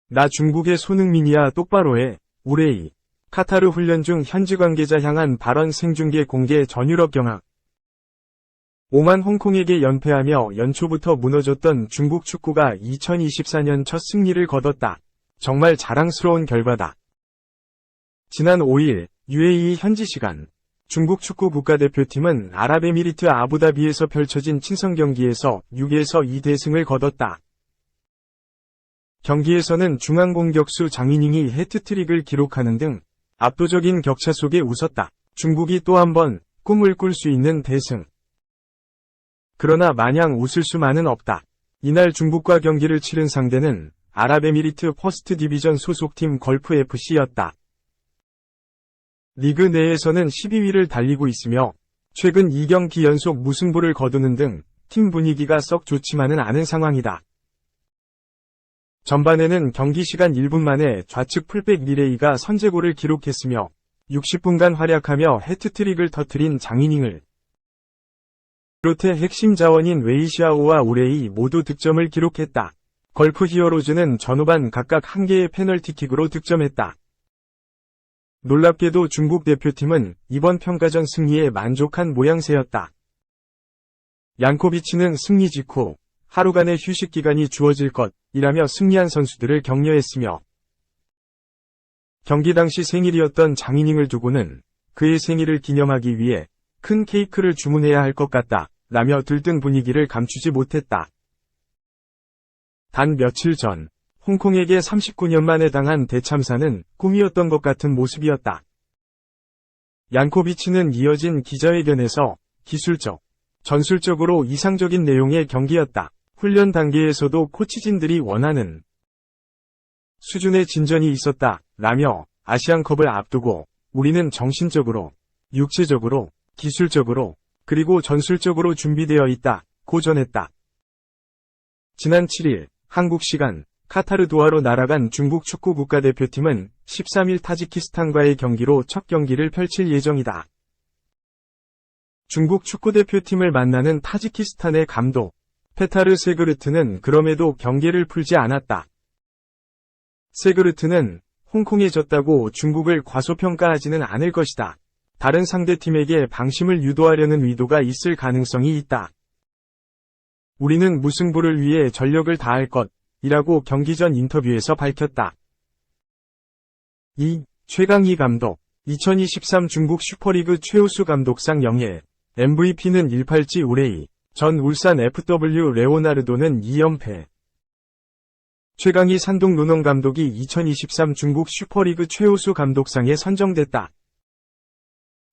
나 중국의 손흥민이야 똑바로 해. 우레이. 카타르 훈련 중 현지 관계자 향한 발언 생중계 공개 전유럽 경악. 오만 홍콩에게 연패하며 연초부터 무너졌던 중국 축구가 2024년 첫 승리를 거뒀다. 정말 자랑스러운 결과다. 지난 5일 UAE 현지 시간 중국 축구 국가대표팀은 아랍에미리트 아부다비에서 펼쳐진 친선 경기에서 6에서 2대승을 거뒀다. 경기에서는 중앙 공격수 장이닝이 해트트릭을 기록하는 등 압도적인 격차 속에 웃었다. 중국이 또 한 번 꿈을 꿀 수 있는 대승. 그러나 마냥 웃을 수만은 없다. 이날 중국과 경기를 치른 상대는 아랍에미리트 퍼스트 디비전 소속팀 걸프 FC였다. 리그 내에서는 12위를 달리고 있으며 최근 2경기 연속 무승부를 거두는 등 팀 분위기가 썩 좋지만은 않은 상황이다. 전반에는 경기 시간 1분 만에 좌측 풀백 리레이가 선제골을 기록했으며 60분간 활약하며 해트트릭을 터뜨린 장이닝을 비롯해 핵심 자원인 웨이시아오와 우레이 모두 득점을 기록했다. 걸프 히어로즈는 전후반 각각 1개의 페널티킥으로 득점했다. 놀랍게도 중국 대표팀은 이번 평가전 승리에 만족한 모양새였다. 얀코비치는 승리 직후 하루간의 휴식 기간이 주어질 것이라며 승리한 선수들을 격려했으며 경기 당시 생일이었던 장이닝을 두고는 그의 생일을 기념하기 위해 큰 케이크를 주문해야 할 것 같다 라며 들뜬 분위기를 감추지 못했다. 단 며칠 전 홍콩에게 39년 만에 당한 대참사는 꿈이었던 것 같은 모습이었다. 얀코비치는 이어진 기자회견에서 기술적, 전술적으로 이상적인 내용의 경기였다. 훈련 단계에서도 코치진들이 원하는 수준의 진전이 있었다 라며 아시안컵을 앞두고 우리는 정신적으로, 육체적으로, 기술적으로, 그리고 전술적으로 준비되어 있다고 전했다. 지난 7일 한국 시간 카타르 도하로 날아간 중국 축구 국가대표팀은 13일 타지키스탄과의 경기로 첫 경기를 펼칠 예정이다. 중국 축구대표팀을 만나는 타지키스탄의 감독 페타르 세그르트는 그럼에도 경계를 풀지 않았다. 세그르트는 홍콩에 졌다고 중국을 과소평가하지는 않을 것이다. 다른 상대팀에게 방심을 유도하려는 의도가 있을 가능성이 있다. 우리는 무승부를 위해 전력을 다할 것이라고 경기 전 인터뷰에서 밝혔다. 최강희 감독 2023 중국 슈퍼리그 최우수 감독상 영예 MVP는 18지 우레이 전 울산 FW 레오나르도는 2연패. 최강희 산둥 루농 감독이 2023 중국 슈퍼리그 최우수 감독상에 선정됐다.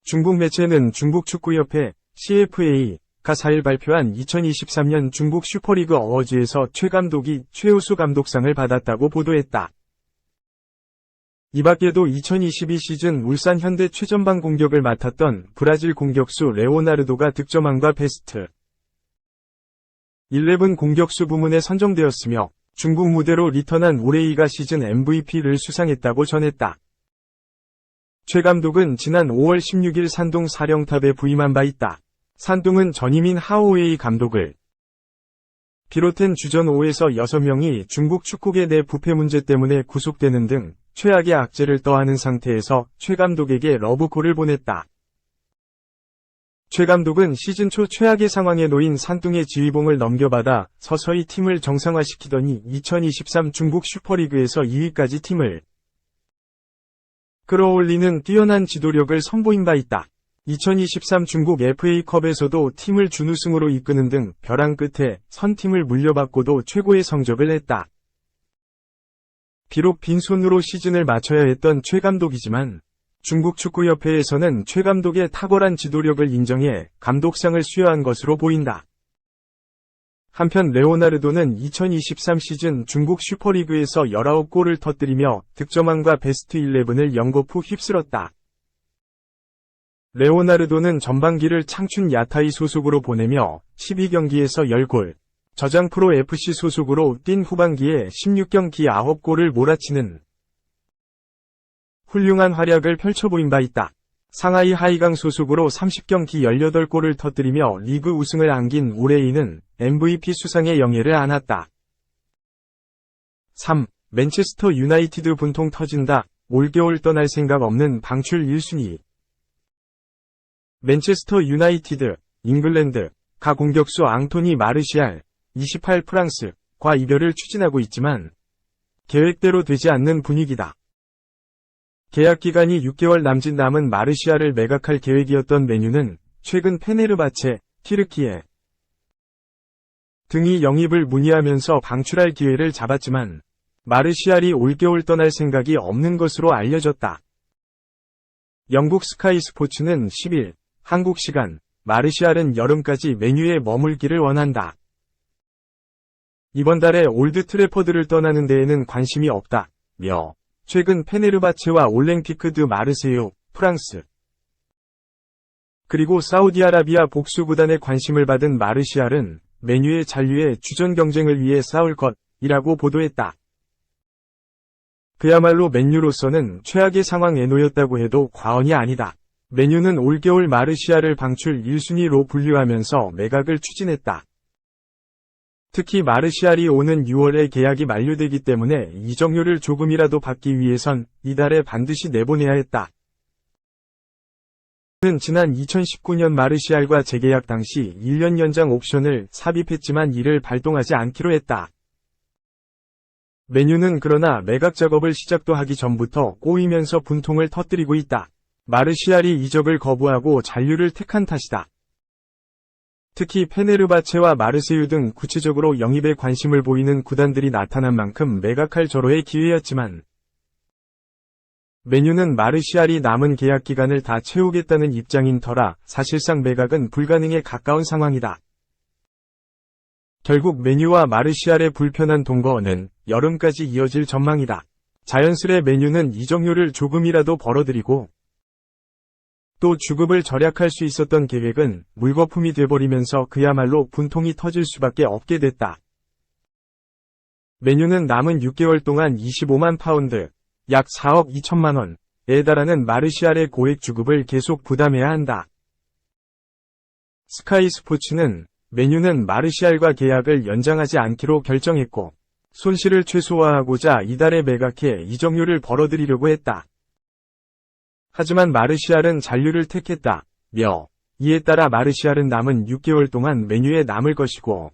중국 매체는 중국 축구협회 CFA가 4일 발표한 2023년 중국 슈퍼리그 어워즈에서 최 감독이 최우수 감독상을 받았다고 보도했다. 이 밖에도 2022 시즌 울산 현대 최전방 공격을 맡았던 브라질 공격수 레오나르도가 득점왕과 베스트 11 공격수 부문에 선정되었으며 중국 무대로 리턴한 우레이가 시즌 MVP를 수상했다고 전했다. 최 감독은 지난 5월 16일 산둥 사령탑에 부임한 바 있다. 산둥은 전임인 하오웨이 감독을 비롯한 주전 5에서 6명이 중국 축구계 내 부패 문제 때문에 구속되는 등 최악의 악재를 떠안은 상태에서 최 감독에게 러브콜을 보냈다. 최 감독은 시즌 초 최악의 상황에 놓인 산둥의 지휘봉을 넘겨받아 서서히 팀을 정상화시키더니 2023 중국 슈퍼리그에서 2위까지 팀을 끌어올리는 뛰어난 지도력을 선보인 바 있다. 2023 중국 FA컵에서도 팀을 준우승으로 이끄는 등 벼랑 끝에 선 팀을 물려받고도 최고의 성적을 냈다. 비록 빈손으로 시즌을 마쳐야 했던 최 감독이지만 중국 축구협회에서는 최 감독의 탁월한 지도력을 인정해 감독상을 수여한 것으로 보인다. 한편 레오나르도는 2023 시즌 중국 슈퍼리그에서 19골을 터뜨리며 득점왕과 베스트 11을 연거푸 휩쓸었다. 레오나르도는 전반기를 창춘 야타이 소속으로 보내며 12경기에서 10골, 저장 프로 FC 소속으로 뛴 후반기에 16경기 9골을 몰아치는 훌륭한 활약을 펼쳐보인 바 있다. 상하이 하이강 소속으로 30경기 18골을 터뜨리며 리그 우승을 안긴 우레이는 MVP 수상의 영예를 안았다. 3. 맨체스터 유나이티드 분통 터진다. 올겨울 떠날 생각 없는 방출 1순위. 맨체스터 유나이티드, 잉글랜드, 가 공격수 앙토니 마르시알, 28 프랑스과 이별을 추진하고 있지만 계획대로 되지 않는 분위기다. 계약 기간이 6개월 남은 마르시알을 매각할 계획이었던 맨유는 최근 페네르바체, 튀르키예 등이 영입을 문의하면서 방출할 기회를 잡았지만 마르시알이 올겨울 떠날 생각이 없는 것으로 알려졌다. 영국 스카이 스포츠는 10일 한국 시간 마르시알은 여름까지 맨유에 머물기를 원한다. 이번 달에 올드 트래퍼드를 떠나는 데에는 관심이 없다며 최근 페네르바체와 올랭피크 드 마르세유, 프랑스 그리고 사우디아라비아 복수 구단의 관심을 받은 마르시알은 맨유의 잔류의 주전 경쟁을 위해 싸울 것이라고 보도했다. 그야말로 맨유로서는 최악의 상황에 놓였다고 해도 과언이 아니다. 맨유는 올겨울 마르시알을 방출 1순위로 분류하면서 매각을 추진했다. 특히 마르시알이 오는 6월에 계약이 만료되기 때문에 이적료를 조금이라도 받기 위해선 이달에 반드시 내보내야 했다. 는 지난 2019년 마르시알과 재계약 당시 1년 연장 옵션을 삽입했지만 이를 발동하지 않기로 했다. 맨유는 그러나 매각 작업을 시작도 하기 전부터 꼬이면서 분통을 터뜨리고 있다. 마르시알이 이적을 거부하고 잔류를 택한 탓이다. 특히 페네르바체와 마르세유 등 구체적으로 영입에 관심을 보이는 구단들이 나타난 만큼 매각할 절호의 기회였지만 맨유는 마르시알이 남은 계약 기간을 다 채우겠다는 입장인 터라 사실상 매각은 불가능에 가까운 상황이다. 결국 맨유와 마르시알의 불편한 동거는 여름까지 이어질 전망이다. 자연스레 맨유는 이적료를 조금이라도 벌어들이고 또 주급을 절약할 수 있었던 계획은 물거품이 돼버리면서 그야말로 분통이 터질 수밖에 없게 됐다. 맨유는 남은 6개월 동안 25만 파운드, 약 4억 2천만 원에 달하는 마르시알의 고액 주급을 계속 부담해야 한다. 스카이 스포츠는 맨유는 마르시알과 계약을 연장하지 않기로 결정했고 손실을 최소화하고자 이달에 매각해 이적료를 벌어들이려고 했다. 하지만 마르시알은 잔류를 택했다며 이에 따라 마르시알은 남은 6개월 동안 맨유에 남을 것이고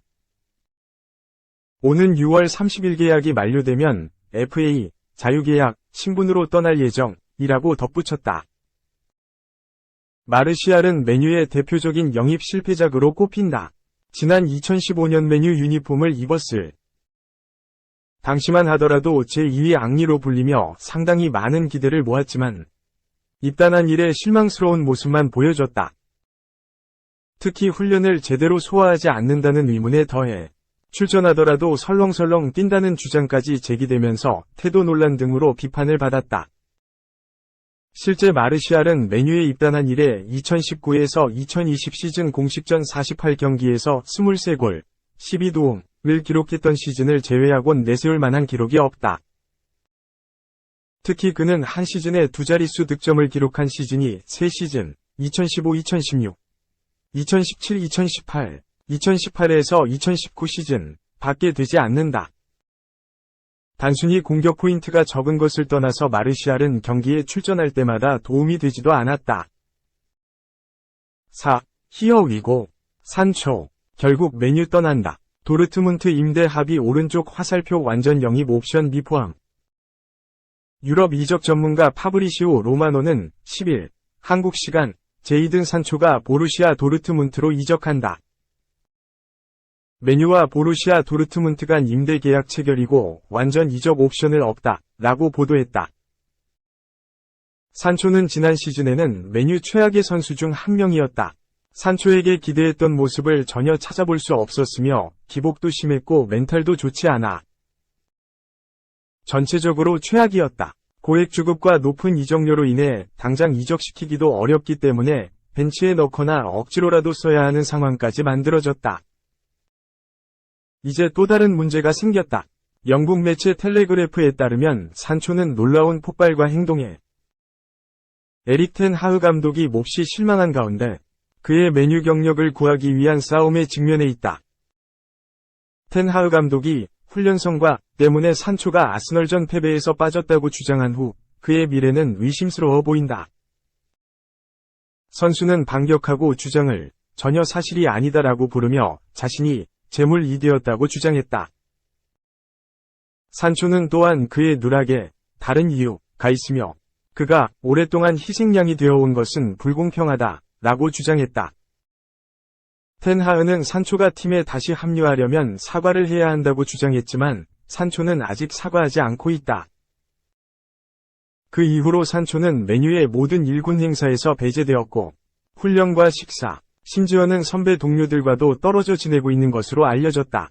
오는 6월 30일 계약이 만료되면 FA, 자유계약, 신분으로 떠날 예정이라고 덧붙였다. 마르시알은 맨유의 대표적인 영입 실패작으로 꼽힌다. 지난 2015년 맨유 유니폼을 입었을 당시만 하더라도 제2위 앙리로 불리며 상당히 많은 기대를 모았지만 입단한 일에 실망스러운 모습만 보여줬다. 특히 훈련을 제대로 소화하지 않는다는 의문에 더해 출전하더라도 설렁설렁 뛴다는 주장까지 제기되면서 태도 논란 등으로 비판을 받았다. 실제 마르시알은 맨유에 입단한 이래 2019에서 2020 시즌 공식전 48경기에서 23골, 12도움을 기록했던 시즌을 제외하곤 내세울 만한 기록이 없다. 특히 그는 한 시즌에 두 자릿수 득점을 기록한 시즌이 3시즌, 2015-2016, 2017-2018, 2018에서 2019 시즌 밖에 되지 않는다. 단순히 공격 포인트가 적은 것을 떠나서 마르시알은 경기에 출전할 때마다 도움이 되지도 않았다. 4. 히어 위고, 산초, 결국 맨유 떠난다. 도르트문트 임대 합의 오른쪽 화살표 완전 영입 옵션 미포함. 유럽 이적 전문가 파브리시오 로마노는 10일 한국 시간 제이든 산초가 보루시아 도르트문트로 이적한다. 맨유와 보루시아 도르트문트 간 임대 계약 체결이고 완전 이적 옵션을 없다 라고 보도했다. 산초는 지난 시즌에는 맨유 최악의 선수 중 한 명이었다. 산초에게 기대했던 모습을 전혀 찾아볼 수 없었으며 기복도 심했고 멘탈도 좋지 않아 전체적으로 최악이었다. 고액 주급과 높은 이적료로 인해 당장 이적시키기도 어렵기 때문에 벤치에 넣거나 억지로라도 써야 하는 상황까지 만들어졌다. 이제 또 다른 문제가 생겼다. 영국 매체 텔레그래프에 따르면 산초는 놀라운 폭발과 행동에 에릭 텐 하흐 감독이 몹시 실망한 가운데 그의 메뉴 경력을 구하기 위한 싸움에 직면해 있다. 텐 하흐 감독이 훈련성과 때문에 산초가 아스널전 패배에서 빠졌다고 주장한 후 그의 미래는 의심스러워 보인다. 선수는 반격하고 주장을 전혀 사실이 아니다라고 부르며 자신이 재물 이대였다고 주장했다. 산초는 또한 그의 누락에 다른 이유가 있으며 그가 오랫동안 희생양이 되어온 것은 불공평하다 라고 주장했다. 텐 하흐는 산초가 팀에 다시 합류하려면 사과를 해야 한다고 주장했지만 산초는 아직 사과하지 않고 있다. 그 이후로 산초는 메뉴의 모든 1군 행사에서 배제되었고 훈련과 식사, 심지어는 선배 동료들과도 떨어져 지내고 있는 것으로 알려졌다.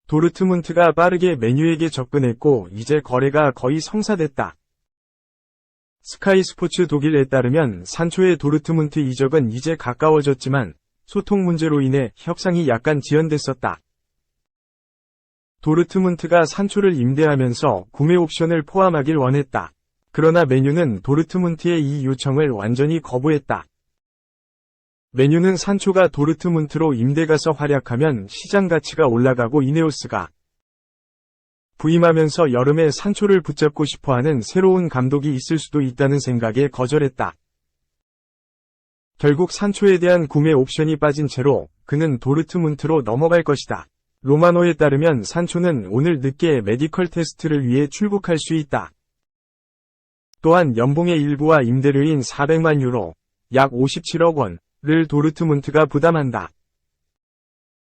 도르트문트가 빠르게 메뉴에게 접근했고 이제 거래가 거의 성사됐다. 스카이 스포츠 독일에 따르면 산초의 도르트문트 이적은 이제 가까워졌지만 소통 문제로 인해 협상이 약간 지연됐었다. 도르트문트가 산초를 임대하면서 구매 옵션을 포함하길 원했다. 그러나 메뉴는 도르트문트의 이 요청을 완전히 거부했다. 메뉴는 산초가 도르트문트로 임대가서 활약하면 시장 가치가 올라가고 이네오스가 부임하면서 여름에 산초를 붙잡고 싶어하는 새로운 감독이 있을 수도 있다는 생각에 거절했다. 결국 산초에 대한 구매 옵션이 빠진 채로 그는 도르트문트로 넘어갈 것이다. 로마노에 따르면 산초는 오늘 늦게 메디컬 테스트를 위해 출국할 수 있다. 또한 연봉의 일부와 임대료인 400만 유로, 약 57억 원을 도르트문트가 부담한다.